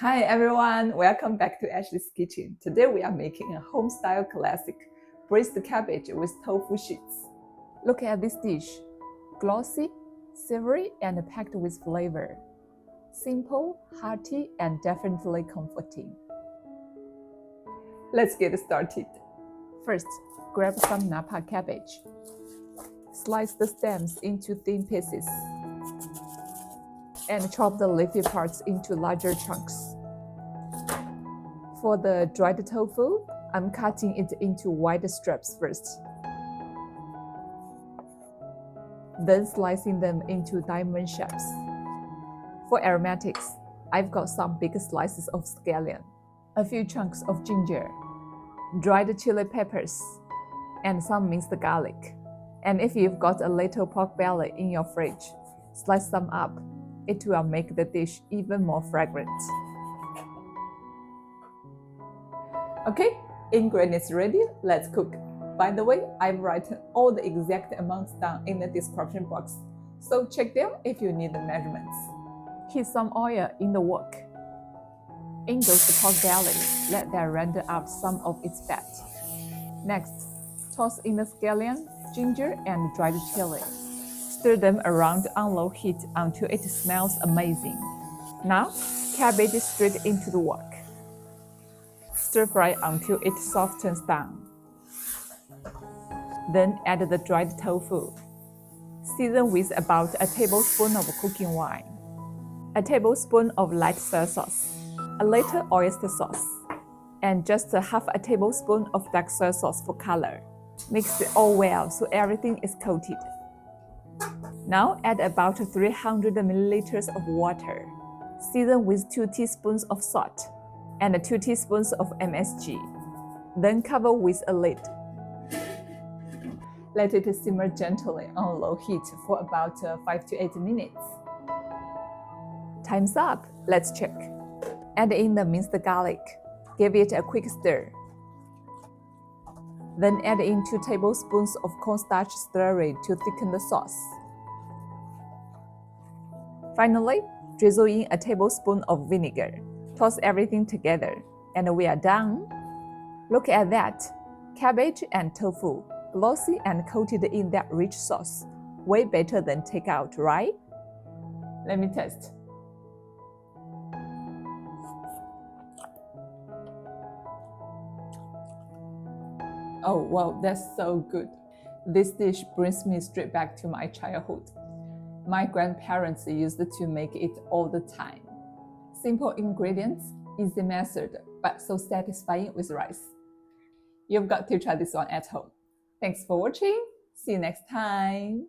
Hi everyone, welcome back to Ashley's Kitchen. Today we are making a home-style classic, braised cabbage with tofu sheets. Look at this dish, glossy, savory and packed with flavor. Simple, hearty and definitely comforting. Let's get started. First, grab some napa cabbage. Slice the stems into thin pieces and chop the leafy parts into larger chunks. For the dried tofu, I'm cutting it into wide strips first, then slicing them into diamond shapes. For aromatics, I've got some big slices of scallion, a few chunks of ginger, dried chili peppers, and some minced garlic. And if you've got a little pork belly in your fridge, slice some up. It will make the dish even more fragrant. Okay, ingredients ready, let's cook. By the way, I've written all the exact amounts down in the description box, so check them if you need the measurements. Heat some oil in the wok. In those pork belly, let that render out some of its fat. Next, toss in the scallion, ginger, and dried chili. Stir them around on low heat until it smells amazing. Now, cabbage straight into the wok. Stir fry until it softens down. Then add the dried tofu. Season with about a tablespoon of cooking wine, a tablespoon of light soy sauce, a little oyster sauce, and just half a tablespoon of dark soy sauce for color. Mix it all well so everything is coated. Now add about 300 milliliters of water. Season with 2 teaspoons of salt and 2 teaspoons of MSG. Then cover with a lid. Let it simmer gently on low heat for about 5 to 8 minutes. Time's up. Let's check. Add in the minced garlic. Give it a quick stir. Then add in 2 tablespoons of cornstarch slurry to thicken the sauce. Finally, drizzle in a tablespoon of vinegar. Toss everything together, and we are done. Look at that! Cabbage and tofu, glossy and coated in that rich sauce. Way better than takeout, right? Let me test. Oh wow, that's so good. This dish brings me straight back to my childhood. My grandparents used to make it all the time. Simple ingredients, easy method, but so satisfying with rice. You've got to try this one at home. Thanks for watching. See you next time.